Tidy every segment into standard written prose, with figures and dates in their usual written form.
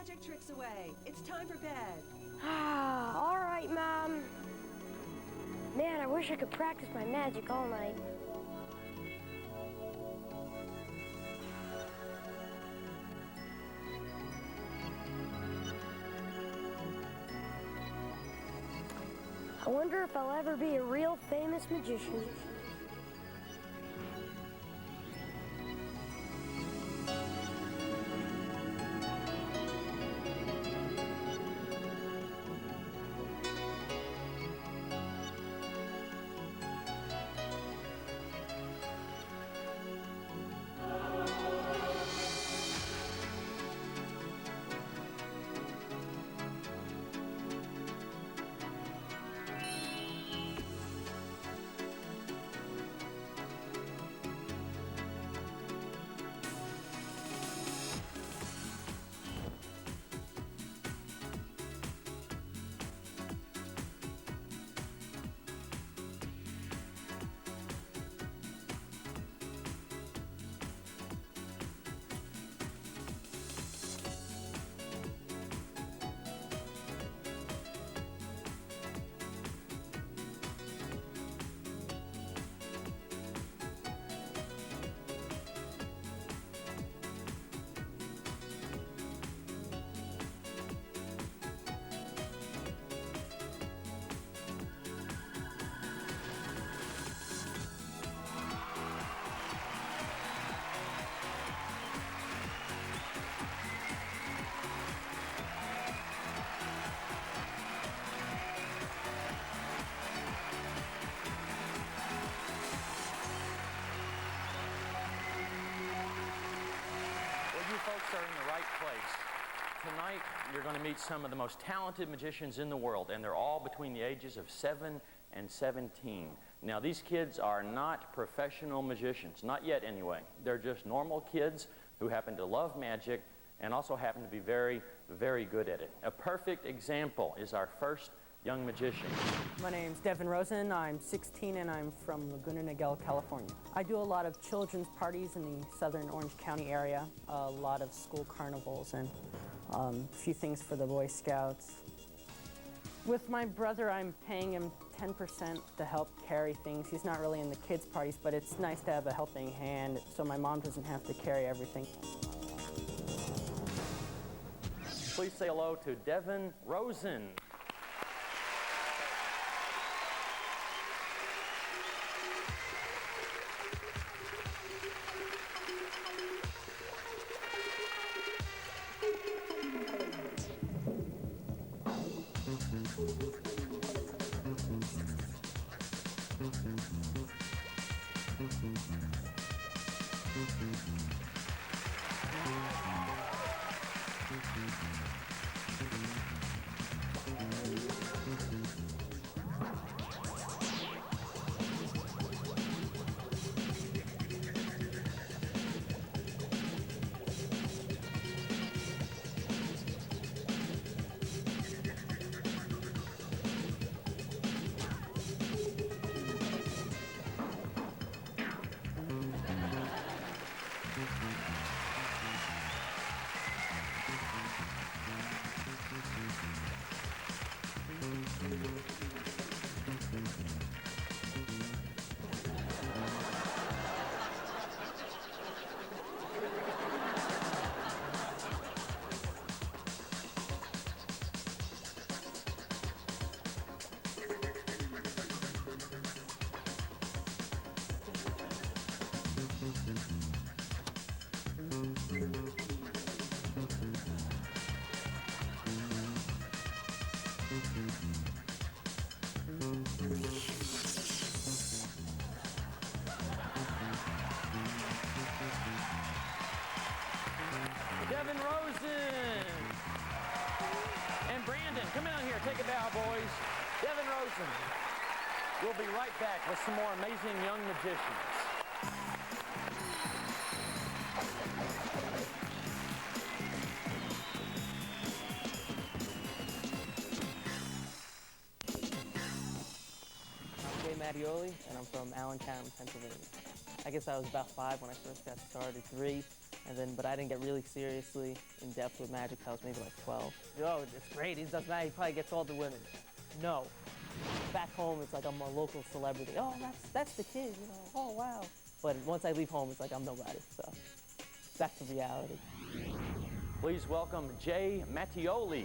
magic tricks away. It's time for bed. All right, Mom. Man, I wish I could practice my magic all night. I wonder if I'll ever be a real famous magician. Folks are in the right place. Tonight, you're going to meet some of the most talented magicians in the world, and they're all between the ages of 7 and 17. Now, these kids are not professional magicians, not yet anyway. They're just normal kids who happen to love magic and also happen to be very, very good at it. A perfect example is our first young magician. My name's Devin Rosen. I'm 16 and I'm from Laguna Niguel, California. I do a lot of children's parties in the southern Orange County area, a lot of school carnivals and a few things for the Boy Scouts. With my brother, I'm paying him 10% to help carry things. He's not really in the kids' parties, but it's nice to have a helping hand so my mom doesn't have to carry everything. Please say hello to Devin Rosen. Devin Rosen. And Brandon, come out here, take a bow, boys. Devin Rosen. We'll be right back with some more amazing young magicians. I'm Jay Mattioli, and I'm from Allentown, Pennsylvania. I guess I was about 5 when I first got started, 3. But I didn't get really seriously in depth with magic till I was maybe like 12. Oh, it's great. He does magic. He probably gets all the women. No. Back home, it's like I'm a local celebrity. Oh, that's the kid, you know. Oh, wow. But once I leave home, it's like I'm nobody. So back to reality. Please welcome Jay Mattioli.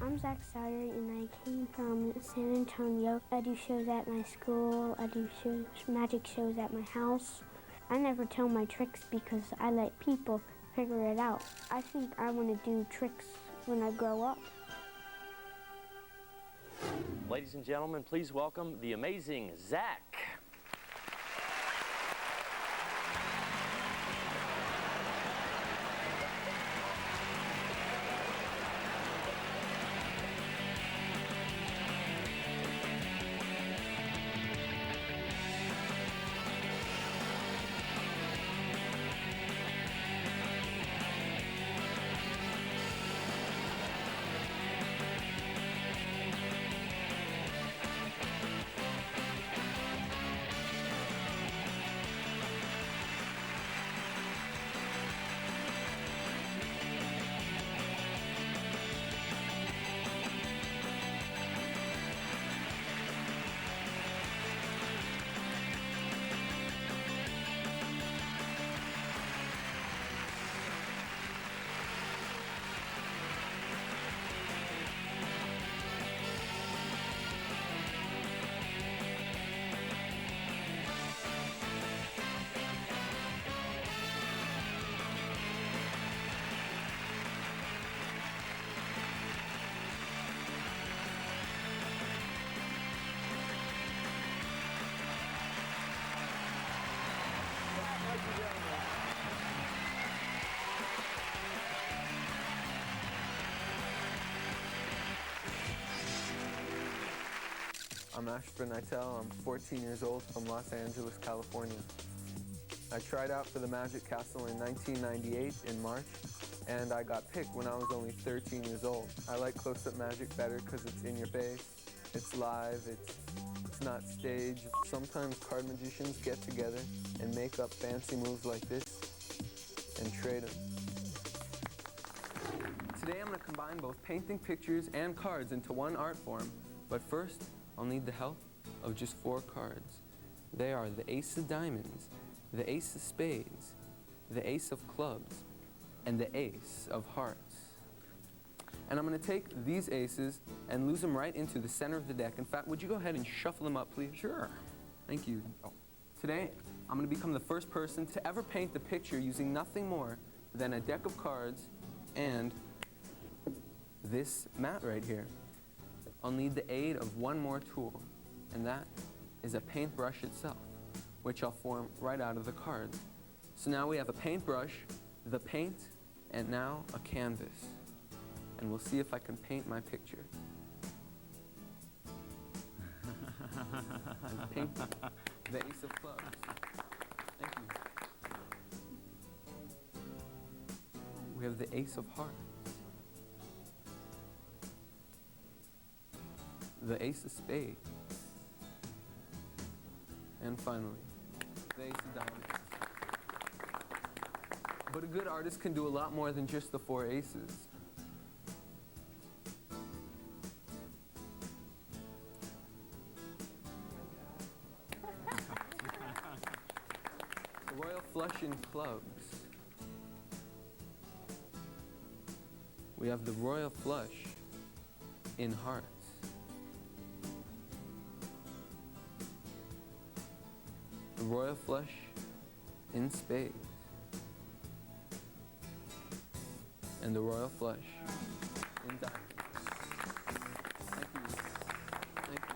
I'm Zach Sawyer, and I came from San Antonio. I do shows at my school. I do magic shows at my house. I never tell my tricks because I let people figure it out. I think I want to do tricks when I grow up. Ladies and gentlemen, please welcome the amazing Zach. I'm Ashburn Nightel. I'm 14 years old from Los Angeles, California. I tried out for the Magic Castle in 1998 in March, and I got picked when I was only 13 years old. I like close-up magic better because it's in your face, it's live, it's not staged. Sometimes card magicians get together and make up fancy moves like this and trade them. Today I'm going to combine both painting pictures and cards into one art form, but first I'll need the help of just 4 cards. They are the Ace of Diamonds, the Ace of Spades, the Ace of Clubs, and the Ace of Hearts. And I'm going to take these aces and lose them right into the center of the deck. In fact, would you go ahead and shuffle them up, please? Sure. Thank you. Today, I'm going to become the first person to ever paint the picture using nothing more than a deck of cards and this mat right here. I'll need the aid of one more tool, and that is a paintbrush itself, which I'll form right out of the cards. So now we have a paintbrush, the paint, and now a canvas. And we'll see if I can paint my picture. And paint the Ace of Clubs. Thank you. We have the Ace of Hearts. The Ace of Spades. And finally, the Ace of Diamonds. But a good artist can do a lot more than just the 4 aces. The Royal Flush in Clubs. We have the Royal Flush in Hearts. The Royal Flush in Spades. And the Royal Flush in Diamonds. Thank you. Thank you.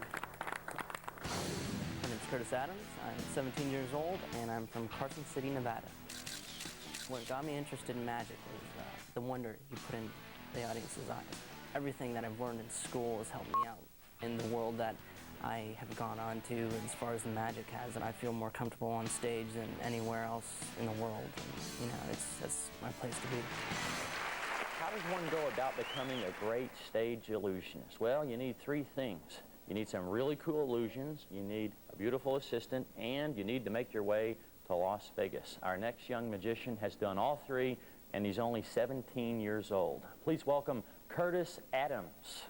My name is Curtis Adams. I'm 17 years old, and I'm from Carson City, Nevada. What got me interested in magic was the wonder you put in the audience's eyes. Everything that I've learned in school has helped me out in the world that I have gone on to as far as the magic has, and I feel more comfortable on stage than anywhere else in the world. And, that's my place to be. How does one go about becoming a great stage illusionist? Well, you need 3 things. You need some really cool illusions, you need a beautiful assistant, and you need to make your way to Las Vegas. Our next young magician has done all 3, and he's only 17 years old. Please welcome Curtis Adams.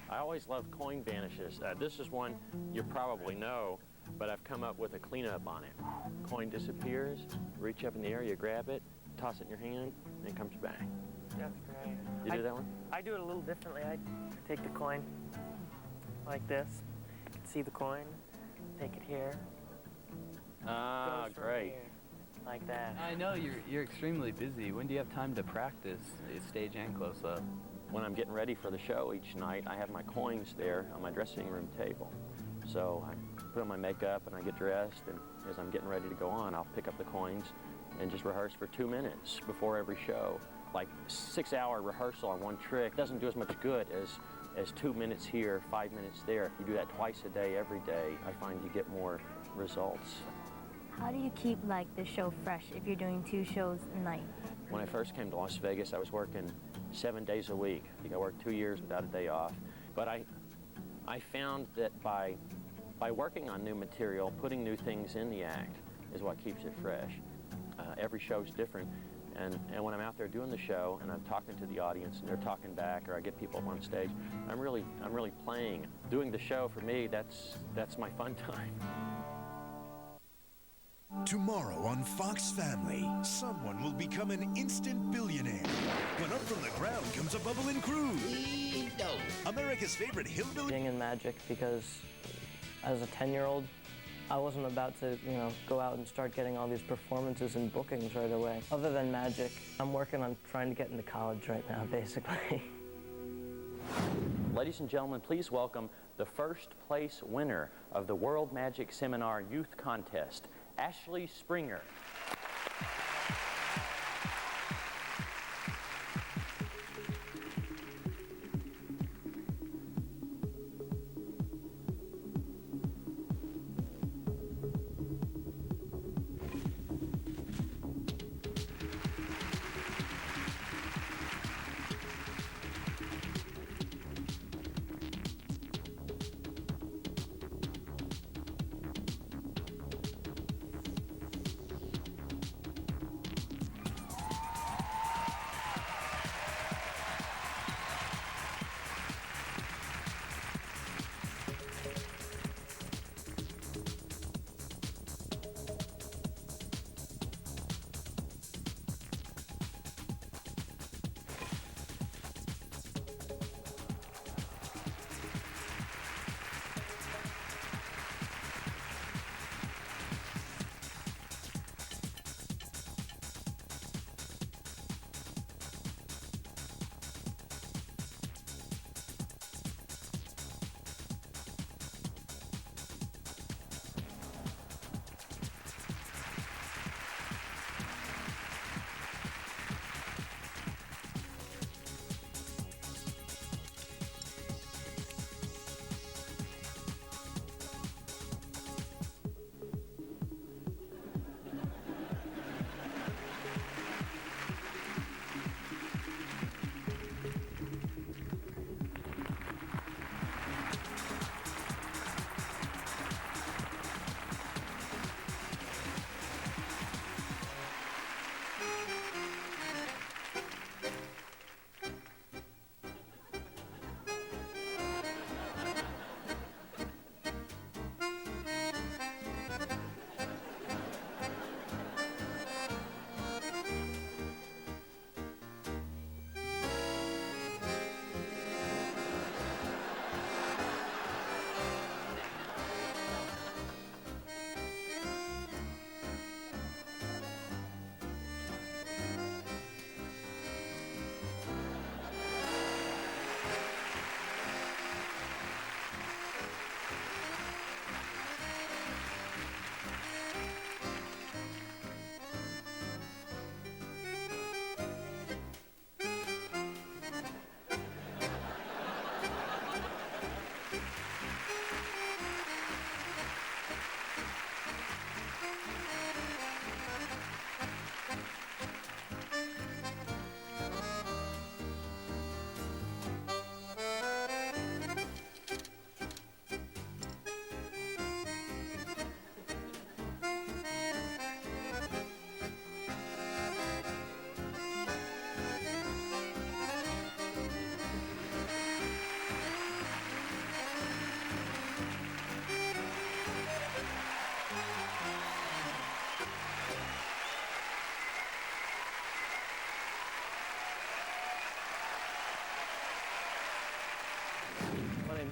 I always love coin vanishes. This is one you probably know. but I've come up with a cleanup on it. Coin disappears, reach up in the air, you grab it, toss it in your hand, and it comes back. That's great. You do that one? I do it a little differently. I take the coin like this. You can see the coin. Take it here. Ah, Goes from great. here, like that. I know you're extremely busy. When do you have time to practice stage and close-up? When I'm getting ready for the show each night, I have my coins there on my dressing room table. So I put on my makeup and I get dressed, and as I'm getting ready to go on, I'll pick up the coins and just rehearse for 2 minutes before every show. Like 6-hour rehearsal on one trick doesn't do as much good as 2 minutes here, 5 minutes there. If you do that twice a day, every day, I find you get more results. How do you keep like the show fresh if you're doing 2 shows a night? When I first came to Las Vegas, I was working 7 days a week. I think I worked 2 years without a day off. But I found that by working on new material, putting new things in the act is what keeps it fresh. Every show's different. And when I'm out there doing the show and I'm talking to the audience and they're talking back, or I get people up on stage, I'm really playing. Doing the show, for me, that's my fun time. Tomorrow on Fox Family, someone will become an instant billionaire. When up from the ground comes a bubbling cruise. America's favorite hillbilly. Being in magic, because as a 10-year-old, I wasn't about to, go out and start getting all these performances and bookings right away. Other than magic, I'm working on trying to get into college right now, basically. Ladies and gentlemen, please welcome the first place winner of the World Magic Seminar Youth Contest, Ashley Springer.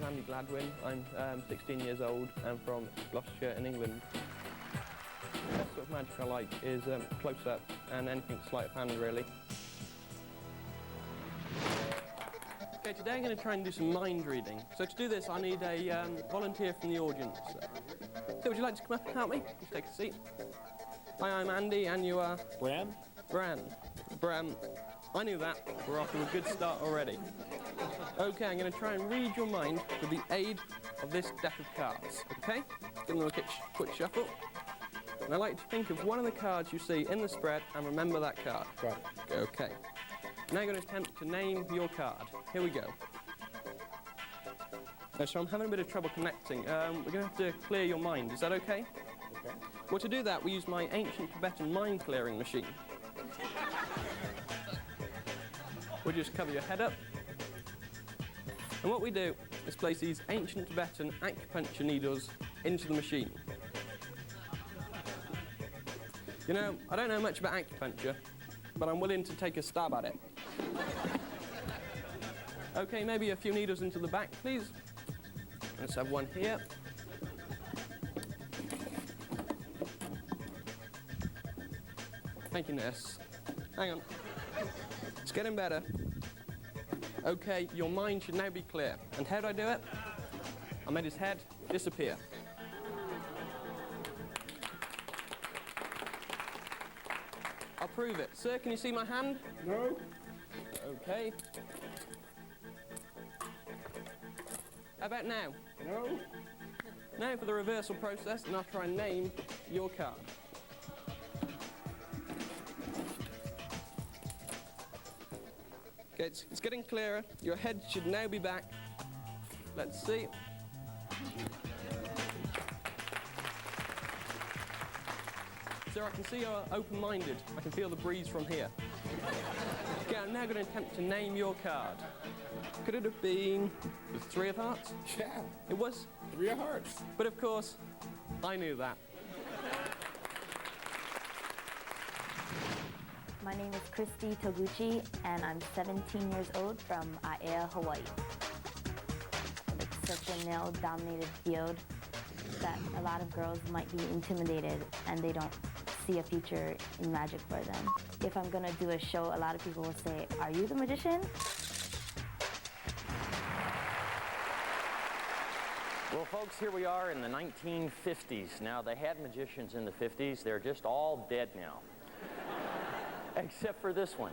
Andy Gladwin. I'm 16 years old and from Gloucestershire in England. The best sort of magic I like is close-up and anything sleight of hand, really. Okay, today I'm going to try and do some mind reading. So to do this, I need a volunteer from the audience. So would you like to come up and help me? Just take a seat. Hi, I'm Andy, and you are? Bram? Bram. I knew that. We're off to a good start already. Okay, I'm going to try and read your mind with the aid of this deck of cards. Okay? Give them a quick shuffle. And I like to think of one of the cards you see in the spread and remember that card. Got it. Okay. Now you're going to attempt to name your card. Here we go. So I'm having a bit of trouble connecting. We're going to have to clear your mind. Is that okay? Okay. Well, to do that, we use my ancient Tibetan mind-clearing machine. We'll just cover your head up. And what we do is place these ancient Tibetan acupuncture needles into the machine. You know, I don't know much about acupuncture, but I'm willing to take a stab at it. Okay, maybe a few needles into the back, please. Let's have one here. Thank you, nurse. Hang on. It's getting better. Okay, your mind should now be clear. And how do I do it? I made his head disappear. I'll prove it. Sir, can you see my hand? No. Okay. How about now? No. Now for the reversal process, and I'll try and name your card. Okay, it's getting clearer. Your head should now be back. Let's see. Sir, I can see you're open-minded. I can feel the breeze from here. Okay, I'm now going to attempt to name your card. Could it have been the Three of Hearts? Yeah. It was? 3 of hearts. But of course, I knew that. My name is Christy Toguchi, and I'm 17 years old from Aiea, Hawaii. It's such a male-dominated field that a lot of girls might be intimidated, and they don't see a future in magic for them. If I'm gonna do a show, a lot of people will say, "Are you the magician?" Well, folks, here we are in the 1950s. Now, they had magicians in the 50s. They're just all dead now. Except for this one.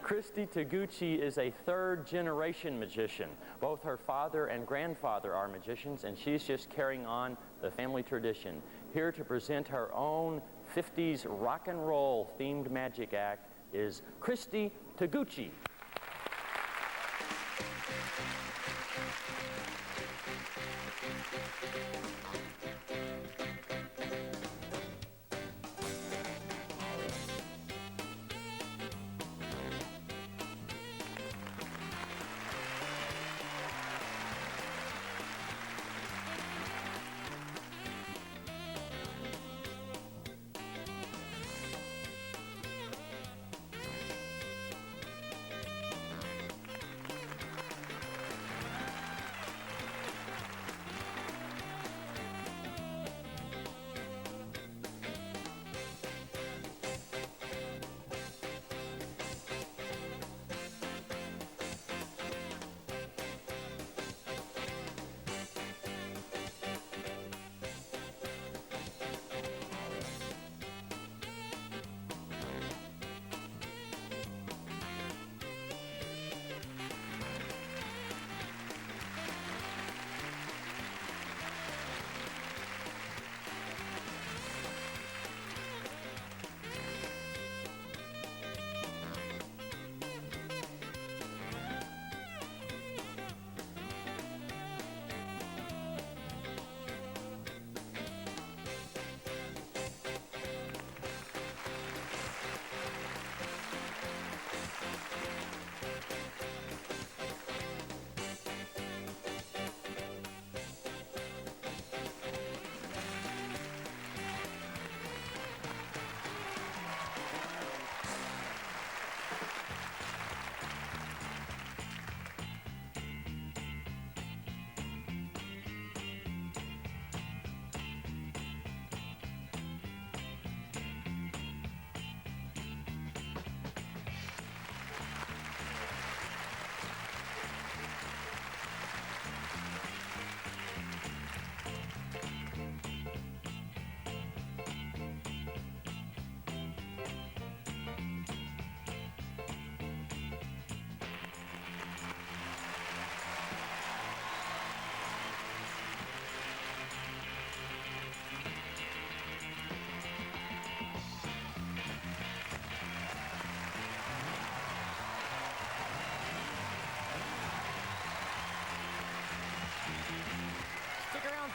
Christy Toguchi is a third-generation magician. Both her father and grandfather are magicians, and she's just carrying on the family tradition. Here to present her own 50s rock and roll themed magic act is Christy Toguchi.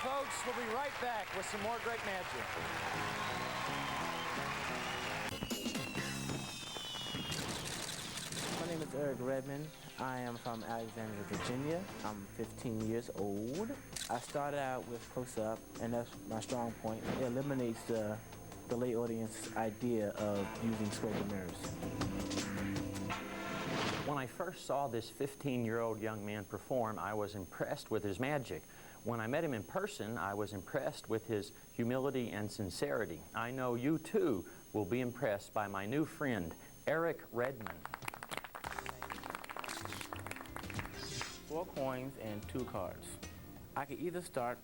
folks. We'll be right back with some more great magic. My name is Eric Redmond. I am from Alexandria, Virginia. I'm 15 years old. I started out with close-up, and that's my strong point. It eliminates the lay audience idea of using smoke and mirrors. When I first saw this 15-year-old young man perform, I was impressed with his magic. When I met him in person, I was impressed with his humility and sincerity. I know you, too, will be impressed by my new friend, Eric Redmond. 4 coins and 2 cards. I can either start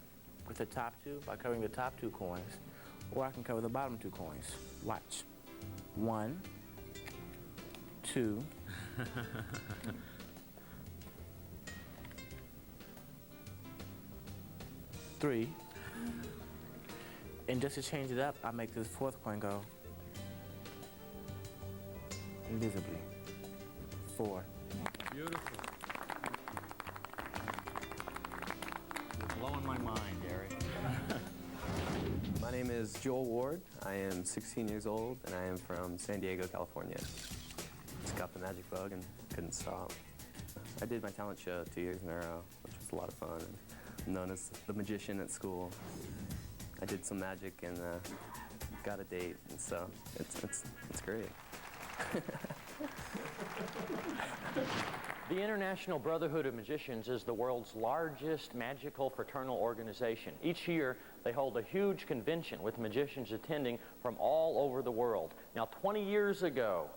with the top 2 by covering the top 2 coins, or I can cover the bottom 2 coins. Watch. 1, 2, 3. And just to change it up, I make this 4th coin go invisibly. 4. Beautiful. You're blowing my mind, Eric. My name is Joel Ward. I am 16 years old, and I am from San Diego, California. Just got the magic bug and couldn't stop. I did my talent show 2 years in a row, which was a lot of fun. And I'm known as the magician at school. I did some magic and got a date, and so it's great. The International Brotherhood of Magicians is the world's largest magical fraternal organization. Each year, they hold a huge convention with magicians attending from all over the world. Now, 20 years ago,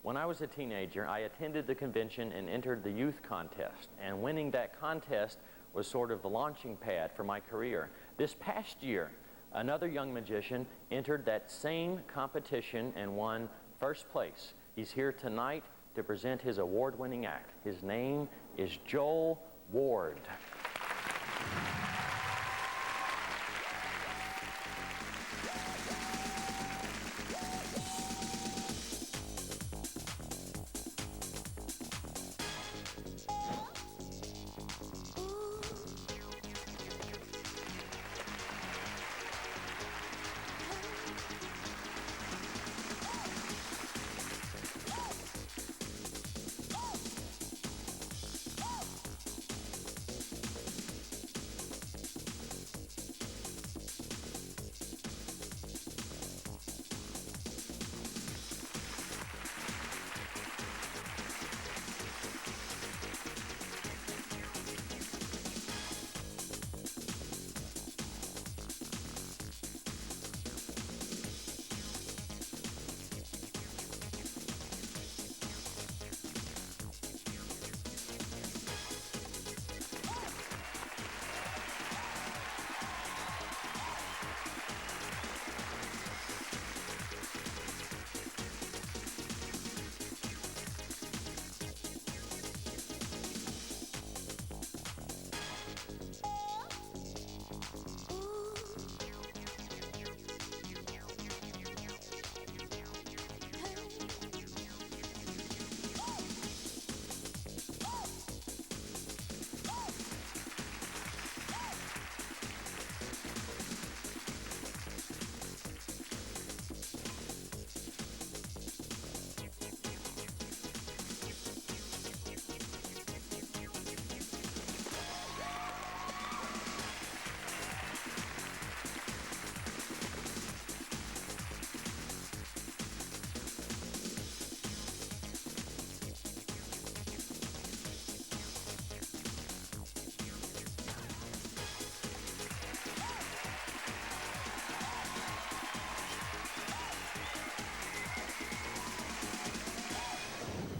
when I was a teenager, I attended the convention and entered the youth contest. And winning that contest was sort of the launching pad for my career. This past year, another young magician entered that same competition and won first place. He's here tonight to present his award-winning act. His name is Joel Ward.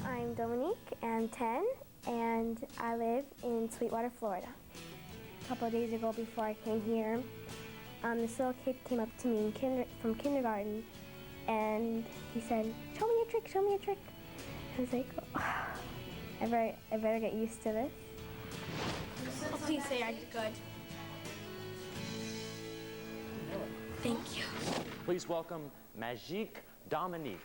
I'm Dominique, I'm 10, and I live in Sweetwater, Florida. A couple of days ago before I came here, this little kid came up to me from kindergarten, and he said, "Show me a trick, show me a trick." I was like, oh, I better get used to this. Oh, please say I did good. Thank you. Please welcome Magique Dominique.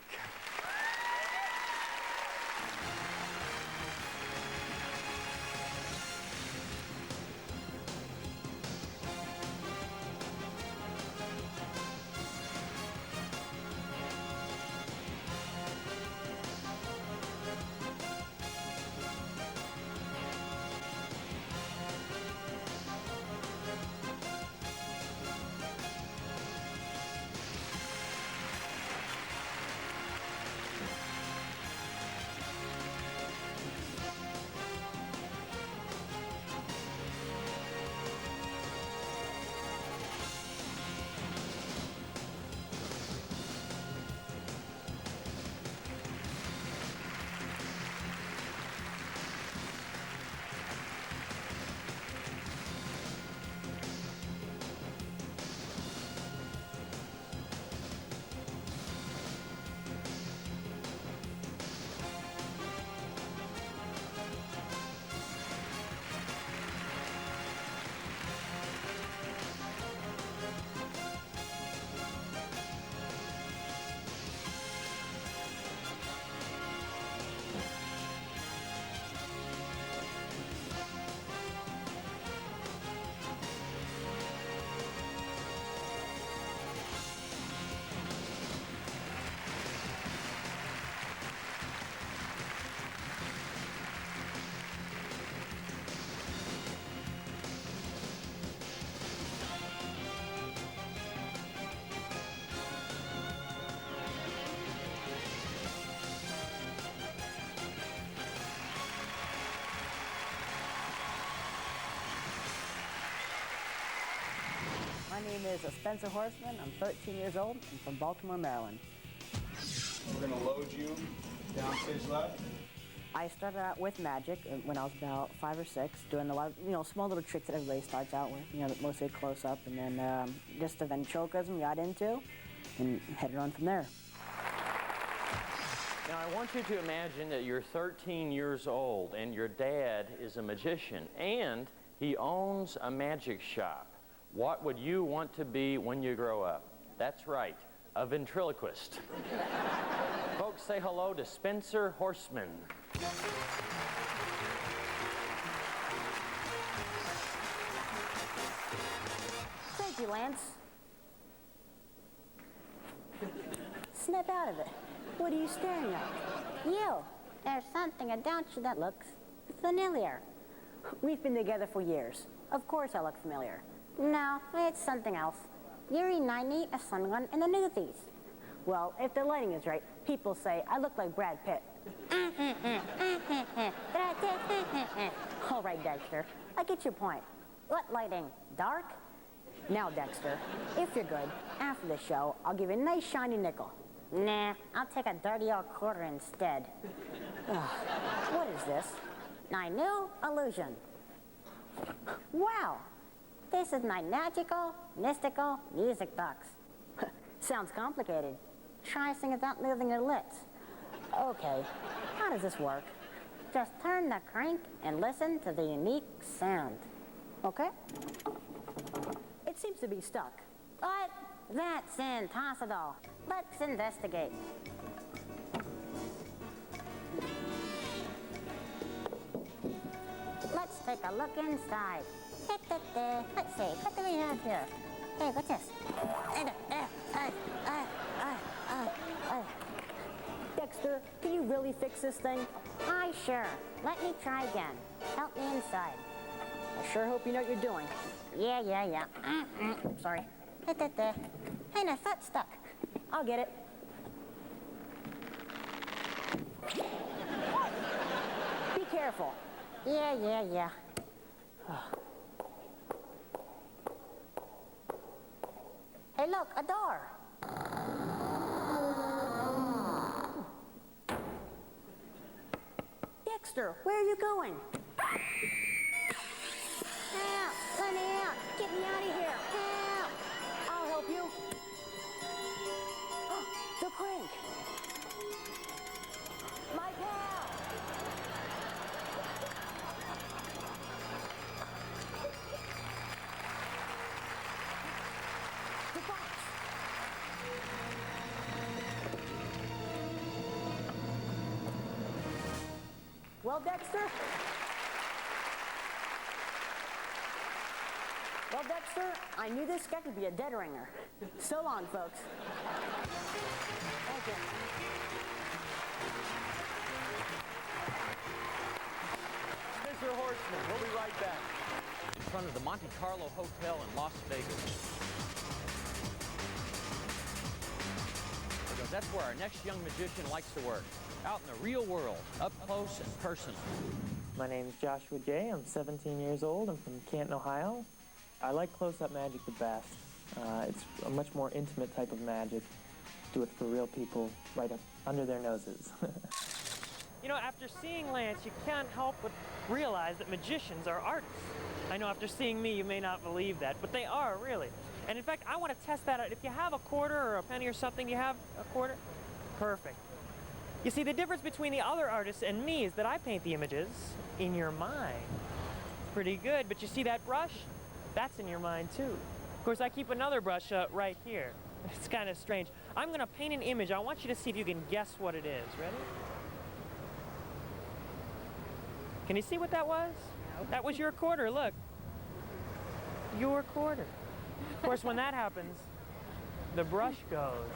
name is Spencer Horseman. I'm 13 years old. I'm from Baltimore, Maryland. We're going to load you down stage left. I started out with magic when I was about 5 or 6, doing a lot of, small little tricks that everybody starts out with, mostly close up, and then just the ventriloquism got into, and headed on from there. Now, I want you to imagine that you're 13 years old and your dad is a magician and he owns a magic shop. What would you want to be when you grow up? That's right, a ventriloquist. Folks, say hello to Spencer Horseman. Thank you, Lance. Snap out of it. What are you staring at? You, there's something about you that looks familiar. We've been together for years. Of course I look familiar. No, it's something else. You remind me of someone in the movies. Well, if the lighting is right, people say I look like Brad Pitt. All right, Dexter, I get your point. What lighting? Dark? Now, Dexter, if you're good, after the show, I'll give you a nice shiny nickel. Nah, I'll take a dirty old quarter instead. What is this? My new illusion. Wow! This is my magical, mystical music box. Sounds complicated. Try singing without moving your lips. Okay, how does this work? Just turn the crank and listen to the unique sound. Okay? It seems to be stuck. But that's impossible. Let's investigate. Let's take a look inside. Let's see, what do we have here? Hey, what's this? Dexter, can you really fix this thing? Aye, sure. Let me try again. Help me inside. I sure hope you know what you're doing. Yeah. Sorry. Hey, my foot's stuck. I'll get it. Be careful. Yeah. Hey, look, a door. Dexter, where are you going? Help! Let me out! Get me out of here! Help! I'll help you. The crank. My pal. The box. Well, Dexter? Well, Dexter, I knew this guy could be a dead ringer. So long, folks. Thank you. Mr. Horseman, we'll be right back. In front of the Monte Carlo Hotel in Las Vegas. Because that's where our next young magician likes to work. Out in the real world, up close and personal. My name's Joshua J. I'm 17 years old. I'm from Canton, Ohio. I like close-up magic the best. It's a much more intimate type of magic. Do it for real people right up under their noses. You know, after seeing Lance, you can't help but realize that magicians are artists. I know after seeing me, you may not believe that, but they are, really. And in fact, I want to test that out. If you have a quarter or a penny or something, you have a quarter? Perfect. You see, the difference between the other artists and me is that I paint the images in your mind. Pretty good, but you see that brush? That's in your mind, too. Of course, I keep another brush right here. It's kind of strange. I'm going to paint an image. I want you to see if you can guess what it is. Ready? Can you see what that was? That was your quarter, look. Your quarter. Of course, when that happens, the brush goes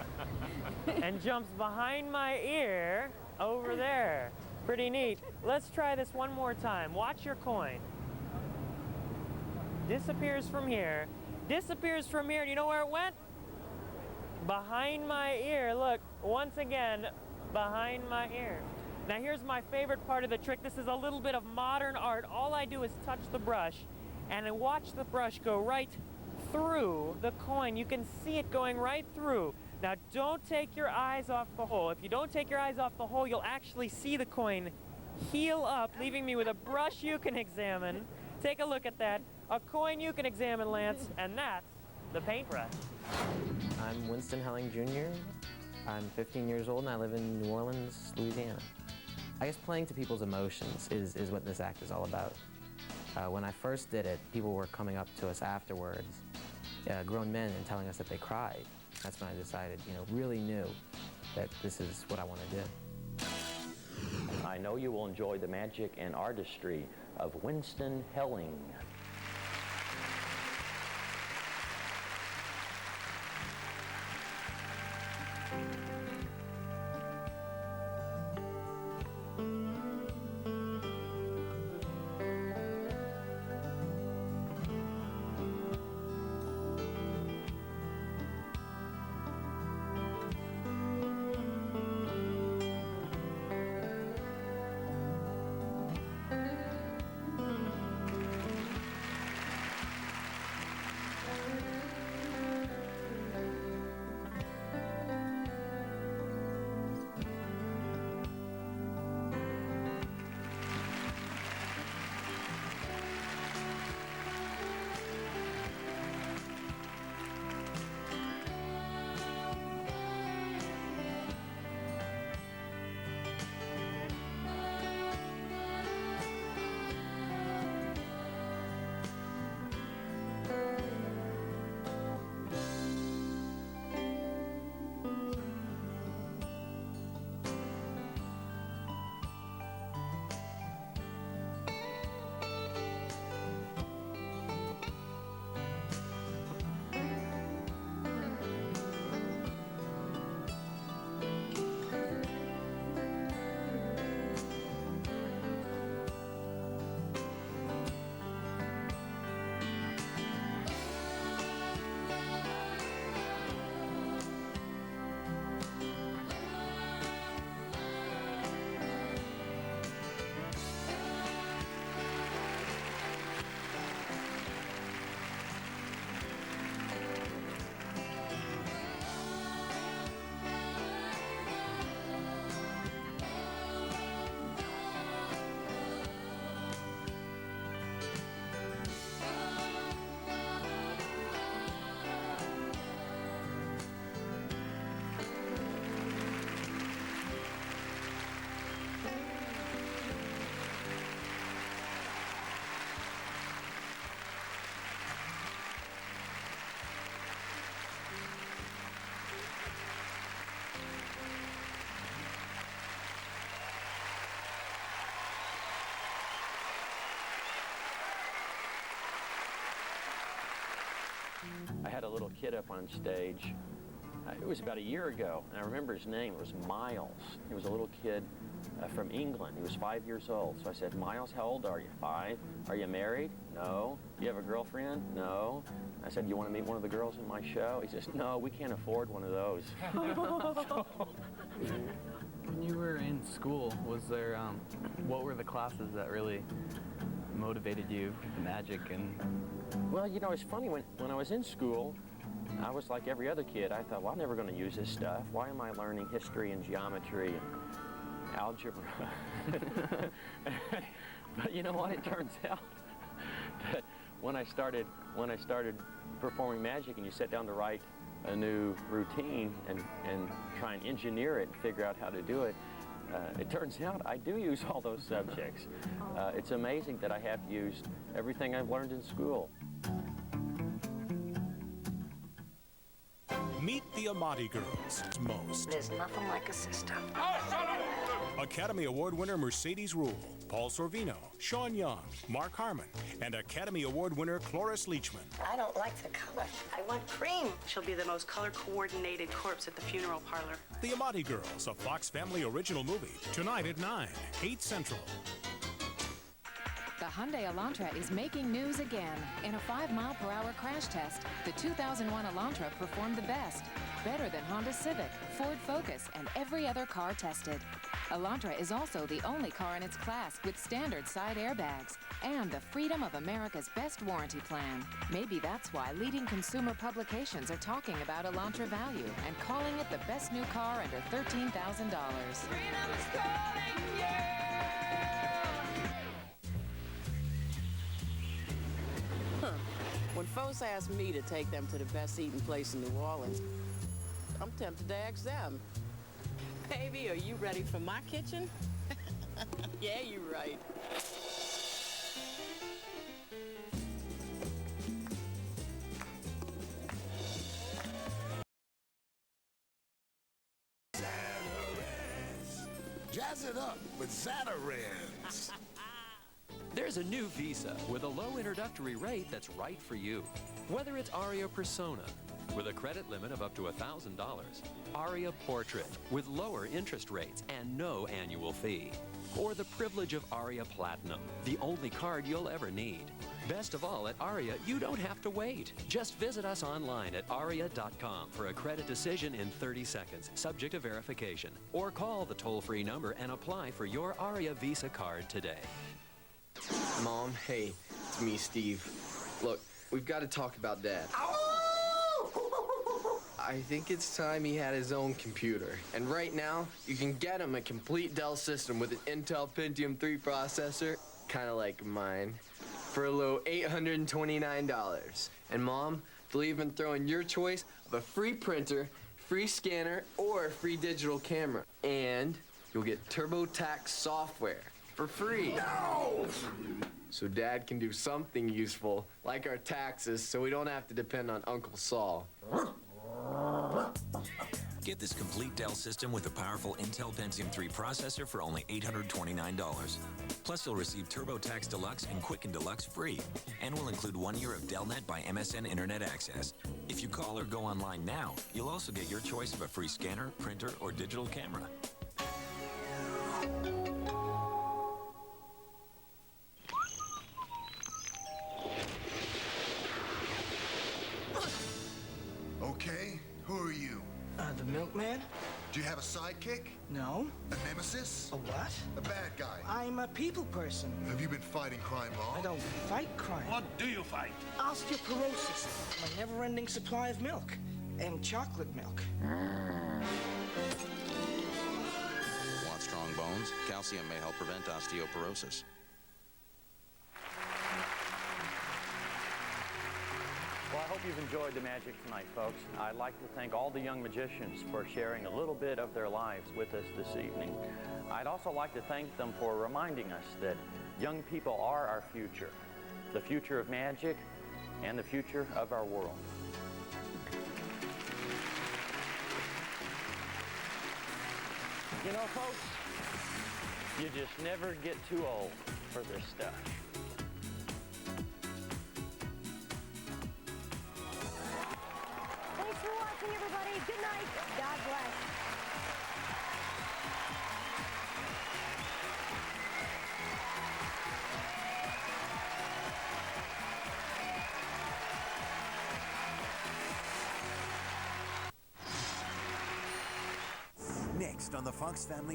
and jumps behind my ear over there. Pretty neat. Let's try this one more time. Watch your coin. Disappears from here. Disappears from here. Do you know where it went? Behind my ear. Look, once again, behind my ear. Now here's my favorite part of the trick. This is a little bit of modern art. All I do is touch the brush and then watch the brush go right through the coin. You can see it going right through. Now, don't take your eyes off the hole. If you don't take your eyes off the hole, you'll actually see the coin heal up, leaving me with a brush you can examine. Take a look at that. A coin you can examine, Lance, and that's the paintbrush. I'm Winston Helling Jr. I'm 15 years old and I live in New Orleans, Louisiana. I guess playing to people's emotions is what this act is all about. When I first did it, people were coming up to us afterwards, grown men, and telling us that they cried. That's when I decided, really knew that this is what I want to do. I know you will enjoy the magic and artistry of Winston Helling. I had a little kid up on stage. It was about a year ago, and I remember his name. It was Miles. He was a little kid from England. He was 5 years old. So I said, Miles, how old are you? 5. Are you married? No. Do you have a girlfriend? No. I said, you want to meet one of the girls in my show? He says, no, we can't afford one of those. When you were in school, was there, what were the classes that really motivated you, the magic and... Well, it's funny, when I was in school, I was like every other kid. I thought, well, I'm never going to use this stuff. Why am I learning history and geometry and algebra? But you know what? It turns out that when I started performing magic and you sit down to write a new routine and try and engineer it and figure out how to do it, it turns out I do use all those subjects. It's amazing that I have used everything I've learned in school. Meet the Amati Girls. Most. There's nothing like a sister. Academy Award winner Mercedes Rule, Paul Sorvino, Sean Young, Mark Harmon, and Academy Award winner Cloris Leachman. I don't like the color. I want cream. She'll be the most color-coordinated corpse at the funeral parlor. The Amati Girls, a Fox Family original movie. Tonight at 9, 8 Central. The Hyundai Elantra is making news again. In a 5-mile-per-hour crash test, the 2001 Elantra performed the best. Better than Honda Civic, Ford Focus, and every other car tested. Elantra is also the only car in its class with standard side airbags and the freedom of America's best warranty plan. Maybe that's why leading consumer publications are talking about Elantra value and calling it the best new car under $13,000. When folks ask me to take them to the best eating place in New Orleans, I'm tempted to ask them, baby, are you ready for my kitchen? Yeah, you're right. Jazz it up with Zatarain's. There's a new Visa with a low introductory rate that's right for you. Whether it's Aria Persona with a credit limit of up to $1,000, Aria Portrait with lower interest rates and no annual fee, or the privilege of Aria Platinum, the only card you'll ever need. Best of all, at Aria, you don't have to wait. Just visit us online at aria.com for a credit decision in 30 seconds, subject to verification, or call the toll-free number and apply for your Aria Visa card today. Mom, hey, it's me, Steve. Look, we've got to talk about Dad. I think it's time he had his own computer. And right now, you can get him a complete Dell system with an Intel Pentium 3 processor, kind of like mine, for a low $829. And Mom, they'll even throw in your choice of a free printer, free scanner, or a free digital camera. And you'll get TurboTax software for free. No! So Dad can do something useful, like our taxes, so we don't have to depend on Uncle Saul. Get this complete Dell system with a powerful Intel Pentium 3 processor for only $829. Plus, you'll receive TurboTax Deluxe and Quicken Deluxe free, and will include 1 year of DellNet by MSN Internet access. If you call or go online now, you'll also get your choice of a free scanner, printer, or digital camera. Okay, who are you? The milkman? Do you have a sidekick? No. A nemesis? A what? A bad guy? I'm a people person. Have you been fighting crime long? I don't fight crime. What do you fight? Osteoporosis, my never-ending supply of milk, and chocolate milk. Want strong bones? Calcium may help prevent osteoporosis. Well, I hope you've enjoyed the magic tonight, folks. I'd like to thank all the young magicians for sharing a little bit of their lives with us this evening. I'd also like to thank them for reminding us that young people are our future, the future of magic and the future of our world. You know, folks, you just never get too old for this stuff. Thanks for watching, everybody. Good night. God bless. Next on the Fox Family